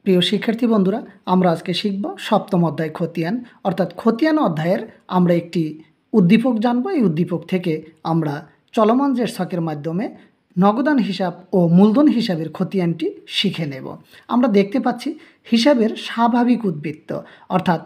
প্রিয় শিক্ষার্থী বন্ধুরা, আমরা আজকে শিখব সপ্তম অধ্যায় খতিয়ান। অর্থাৎ খতিয়ান অধ্যায়ের আমরা একটি উদ্দীপক জানব। এই উদ্দীপক থেকে আমরা চলমান জের ছকের মাধ্যমে নগদান হিসাব ও মূলধন হিসাবের খতিয়ানটি শিখে নেব। আমরা দেখতে পাচ্ছি হিসাবের স্বাভাবিক উদ্বৃত্ত, অর্থাৎ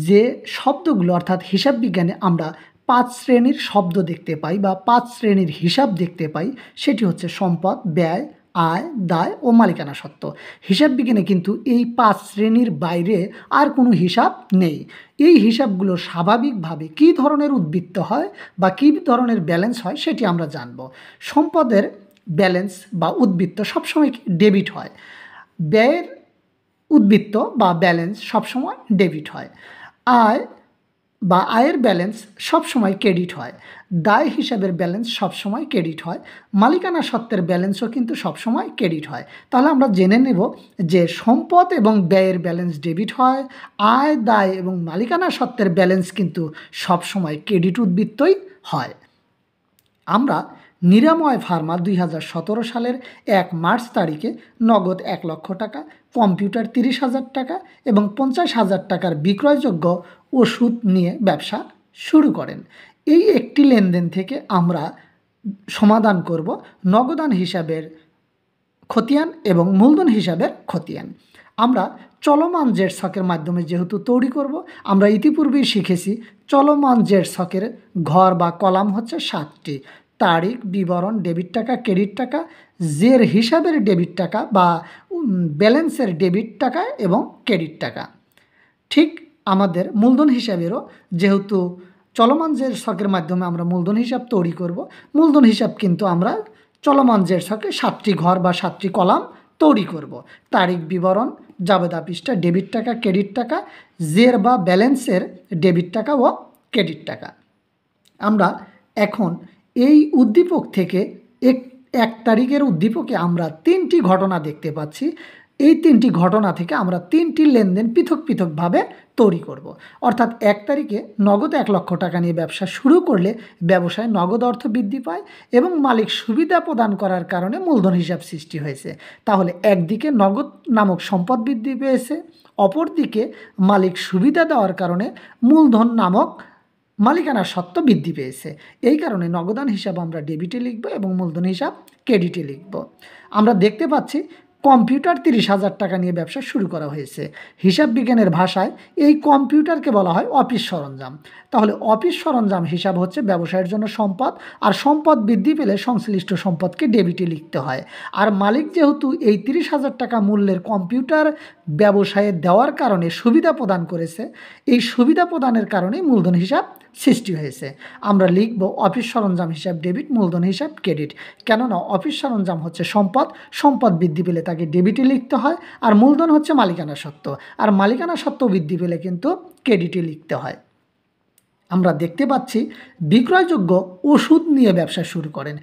যে শব্দগুলো অর্থাৎ হিসাব বিজ্ঞানে আমরা 5 শ্রেণীর শব্দ দেখতে পাই বা 5 শ্রেণীর হিসাব দেখতে পাই, সেটি হচ্ছে সম্পদ, ব্যয়, আয়, দায় ও মালিকানা সত্ত্ব। হিসাব বিজ্ঞানে কিন্তু এই 5 শ্রেণীর বাইরে আর কোনো হিসাব নেই। এই হিসাবগুলো স্বাভাবিকভাবে কী ধরনের উদ্বৃত্ত হয় বা কী ধরনের ব্যালেন্স হয় সেটি আমরা জানব। সম্পদের ব্যালেন্স বা উদ্বৃত্ত সবসময় ডেবিট হয়, ব্যয়ের উদ্বৃত্ত বা ব্যালেন্স সবসময় ডেবিট হয়, আয় বা আয়ের ব্যালেন্স সবসময় ক্রেডিট হয়, দায় হিসাবের ব্যালেন্স সবসময় ক্রেডিট হয়, মালিকানা সত্ত্বের ব্যালেন্সও কিন্তু সবসময় ক্রেডিট হয়। তাহলে আমরা জেনে নেব যে সম্পদ এবং ব্যয়ের ব্যালেন্স ডেবিট হয়, আয়, দায় এবং মালিকানা সত্ত্বের ব্যালেন্স কিন্তু সবসময় ক্রেডিট উদ্বৃত্তই হয়। আমরা নিরাময় ফার্মা 2017 সালের 1 মার্চ তারিখে নগদ 1 লক্ষ টাকা, কম্পিউটার 30,000 টাকা এবং 50,000 টাকার বিক্রয়যোগ্য ওষুধ নিয়ে ব্যবসা শুরু করেন। এই একটি লেনদেন থেকে আমরা সমাধান করব নগদান হিসাবের খতিয়ান এবং মূলধন হিসাবের খতিয়ান। আমরা চলমান জের ছকের মাধ্যমে যেহেতু তৈরি করব, আমরা ইতিপূর্বেই শিখেছি চলমান জের ছকের ঘর বা কলাম হচ্ছে 7টি: তারিখ, বিবরণ, ডেবিট টাকা, ক্রেডিট টাকা, জের হিসাবের ডেবিট টাকা বা ব্যালেন্সের ডেবিট টাকা এবং ক্রেডিট টাকা। ঠিক আমাদের মূলধন হিসাবেরও যেহেতু চলমান জের ছকের মাধ্যমে আমরা মূলধন হিসাব তৈরি করব, মূলধন হিসাব কিন্তু আমরা চলমান জের ছকে 7টি ঘর বা 7টি কলাম তৈরি করব। তারিখ, বিবরণ, জাবেদা পৃষ্ঠা, ডেবিট টাকা, ক্রেডিট টাকা, জের বা ব্যালেন্সের ডেবিট টাকা ও ক্রেডিট টাকা। আমরা এখন এই উদ্দীপক থেকে এক তারিখের উদ্দীপকে আমরা 3টি ঘটনা দেখতে পাচ্ছি। এই 3টি ঘটনা থেকে আমরা 3টি লেনদেন পৃথক পৃথকভাবে তৈরি করব। অর্থাৎ 1 তারিখে নগদ 1 লক্ষ টাকা নিয়ে ব্যবসা শুরু করলে ব্যবসায় নগদ অর্থ বৃদ্ধি পায় এবং মালিক সুবিধা প্রদান করার কারণে মূলধন হিসাব সৃষ্টি হয়েছে। তাহলে একদিকে নগদ নামক সম্পদ বৃদ্ধি পেয়েছে, অপরদিকে মালিক সুবিধা দেওয়ার কারণে মূলধন নামক মালিকানা সত্ত্ব বৃদ্ধি পেয়েছে। এই কারণে নগদান হিসাব আমরা ডেবিটে লিখব এবং মূলধন হিসাব ক্রেডিটে লিখব। আমরা দেখতে পাচ্ছি কম্পিউটার 30,000 টাকা নিয়ে ব্যবসা শুরু করা হয়েছে। হিসাব বিজ্ঞানের ভাষায় এই কম্পিউটারকে বলা হয় অফিস সরঞ্জাম। তাহলে অফিস সরঞ্জাম হিসাব হচ্ছে ব্যবসায়ের জন্য সম্পদ, আর সম্পদ বৃদ্ধি পেলে সংশ্লিষ্ট সম্পদকে ডেবিটে লিখতে হয়। আর মালিক যেহেতু এই 30,000 টাকা মূল্যের কম্পিউটার ব্যবসায়ে দেওয়ার কারণে সুবিধা প্রদান করেছে, এই সুবিধা প্রদানের কারণে মূলধন হিসাব সৃষ্টি হয়েছে। আমরা লিখব অফিস সরঞ্জাম হিসাব ডেবিট, মূলধন হিসাব ক্রেডিট। কেননা অফিস সরঞ্জাম হচ্ছে সম্পদ, সম্পদ বৃদ্ধি পেলে তাকে ডেবিটে লিখতে হয়, আর মূলধন হচ্ছে মালিকানা সত্ত্ব, আর মালিকানা সত্ত্ব বৃদ্ধি পেলে কিন্তু ক্রেডিটে লিখতে হয়। আমরা দেখতে পাচ্ছি বিক্রয়যোগ্য ওষুধ নিয়ে ব্যবসা শুরু করেন।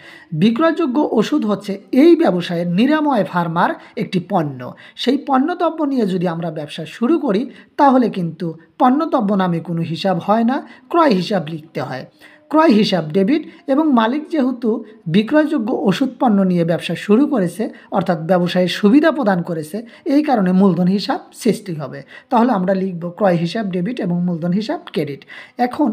বিক্রয়যোগ্য ওষুধ হচ্ছে এই ব্যবসায়ের নিরাময় ফার্মার একটি পণ্য। সেই পণ্যদ্রব্য নিয়ে যদি আমরা ব্যবসা শুরু করি তাহলে কিন্তু পণ্যদ্রব্য নামে কোনো হিসাব হয় না, ক্রয় হিসাব লিখতে হয়। ক্রয় হিসাব ডেবিট এবং মালিক যেহেতু বিক্রয়যোগ্য ওষুধ পণ্য নিয়ে ব্যবসা শুরু করেছে, অর্থাৎ ব্যবসায়ের সুবিধা প্রদান করেছে, এই কারণে মূলধন হিসাব সৃষ্টি হবে। তাহলে আমরা লিখব ক্রয় হিসাব ডেবিট এবং মূলধন হিসাব ক্রেডিট। এখন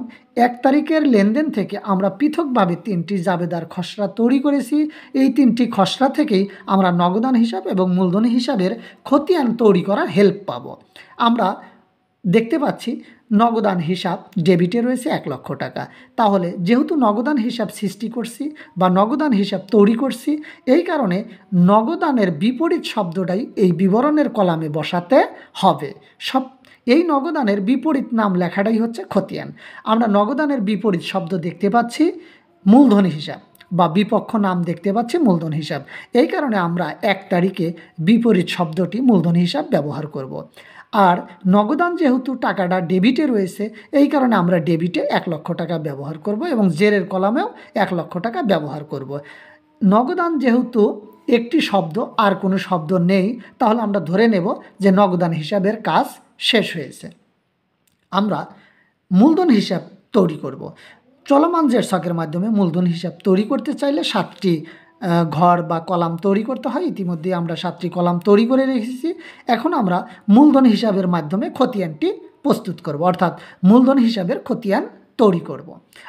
1 তারিখের লেনদেন থেকে আমরা পৃথকভাবে 3টি জাবেদার খসড়া তৈরি করেছি। এই 3টি খসড়া থেকেই আমরা নগদান হিসাব এবং মূলধন হিসাবের খতিয়ান তৈরি করার হেল্প পাবো। আমরা দেখতে পাচ্ছি নগদান হিসাব ডেবিটে রয়েছে 1 লক্ষ টাকা। তাহলে যেহেতু নগদান হিসাব সৃষ্টি করছি বা নগদান হিসাব তৈরি করছি, এই কারণে নগদানের বিপরীত শব্দটাই এই বিবরণের কলামে বসাতে হবে। এই নগদানের বিপরীত নাম লেখাটাই হচ্ছে খতিয়ান। আমরা নগদানের বিপরীত শব্দ দেখতে পাচ্ছি মূলধন হিসাব বা বিপক্ষ নাম দেখতে পাচ্ছি মূলধন হিসাব। এই কারণে আমরা 1 তারিখে বিপরীত শব্দটি মূলধন হিসাব ব্যবহার করব। আর নগদান যেহেতু টাকাটা ডেবিটে রয়েছে, এই কারণে আমরা ডেবিটে 1 লক্ষ টাকা ব্যবহার করব এবং জেরের কলামেও 1 লক্ষ টাকা ব্যবহার করব। নগদান যেহেতু একটি শব্দ আর কোনো শব্দ নেই, তাহলে আমরা ধরে নেব যে নগদান হিসাবের কাজ শেষ হয়েছে। আমরা মূলধন হিসাব তৈরি করব। চলমান জের ছকের মাধ্যমে মূলধন হিসাব তৈরি করতে চাইলে 7টি ঘর বা কলাম তৈরি করতে হয়। ইতিমধ্যে আমরা 7টি কলাম তৈরি করে রেখেছি। এখন আমরা মূলধন হিসাবের মাধ্যমে খতিয়ানটি প্রস্তুত করব, অর্থাৎ মূলধন হিসাবের খতিয়ান তৈরি করব।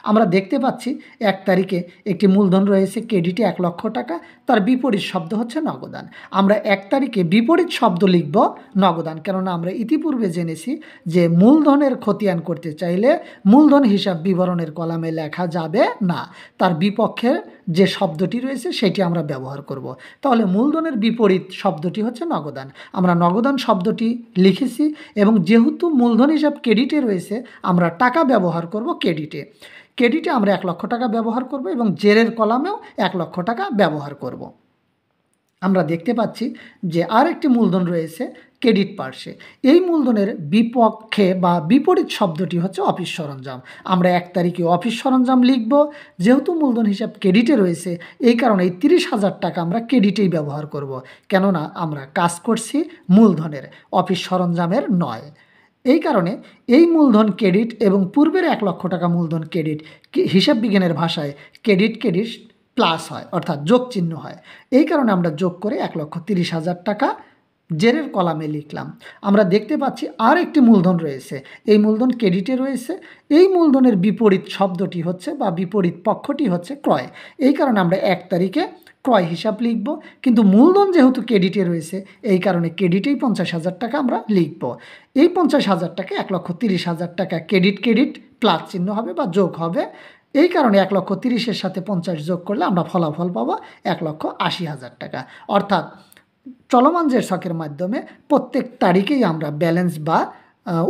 আমরা দেখতে পাচ্ছি 1 তারিখে একটি মূলধন রয়েছে ক্রেডিটে 1 লক্ষ টাকা, তার বিপরীত শব্দ হচ্ছে নগদান। আমরা 1 তারিখে বিপরীত শব্দ লিখব নগদান, কেননা আমরা ইতিপূর্বে জেনেছি যে মূলধনের খতিয়ান করতে চাইলে মূলধন হিসাব বিবরণের কলামে লেখা যাবে না, তার বিপক্ষের যে শব্দটি রয়েছে সেটি আমরা ব্যবহার করব। তাহলে মূলধনের বিপরীত শব্দটি হচ্ছে নগদান। আমরা নগদান শব্দটি লিখেছি এবং যেহেতু মূলধন হিসাব ক্রেডিটে রয়েছে আমরা টাকা ব্যবহার করব ক্রেডিটে। ক্রেডিটে আমরা 1 লক্ষ টাকা ব্যবহার করব এবং জেরের কলামেও 1 লক্ষ টাকা ব্যবহার করব। আমরা দেখতে পাচ্ছি যে আর একটি মূলধন রয়েছে ক্রেডিট পার্শ্বে। এই মূলধনের বিপক্ষে বা বিপরীত শব্দটি হচ্ছে অফিস সরঞ্জাম। আমরা 1 তারিখে অফিস সরঞ্জাম লিখব। যেহেতু মূলধন হিসাব ক্রেডিটে রয়েছে এই কারণে এই 30,000 টাকা আমরা ক্রেডিটেই ব্যবহার করব, কেননা আমরা কাজ করছি মূলধনের, অফিস সরঞ্জামের নয়। এই কারণে এই মূলধন ক্রেডিট এবং পূর্বের 1 লক্ষ টাকা মূলধন ক্রেডিট হিসাব বিজ্ঞানের ভাষায় ক্রেডিট ক্রেডিট প্লাস হয়, অর্থাৎ যোগ চিহ্ন হয়। এই কারণে আমরা যোগ করে 1,30,000 টাকা জেরের কলামে লিখলাম। আমরা দেখতে পাচ্ছি আর একটি মূলধন রয়েছে, এই মূলধন ক্রেডিটে রয়েছে। এই মূলধনের বিপরীত শব্দটি হচ্ছে বা বিপরীত পক্ষটি হচ্ছে ক্রয়। এই কারণে আমরা 1 তারিখে ক্রয় হিসাব লিখব, কিন্তু মূলধন যেহেতু ক্রেডিটে রয়েছে এই কারণে ক্রেডিটেই 50,000 টাকা আমরা লিখব। এই 50,000 টাকা 1,30,000 টাকা ক্রেডিট ক্রেডিট প্লাস চিহ্ন হবে বা যোগ হবে। এই কারণে 1,30,000-এর সাথে 50 যোগ করলে আমরা ফলাফল পাবো 1,80,000 টাকা। অর্থাৎ চলমান জের ছকের মাধ্যমে প্রত্যেক তারিখেই আমরা ব্যালেন্স বা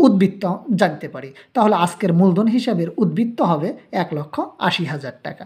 উদ্বৃত্ত জানতে পারি। তাহলে আজকের মূলধন হিসাবের উদ্বৃত্ত হবে 1,80,000 টাকা।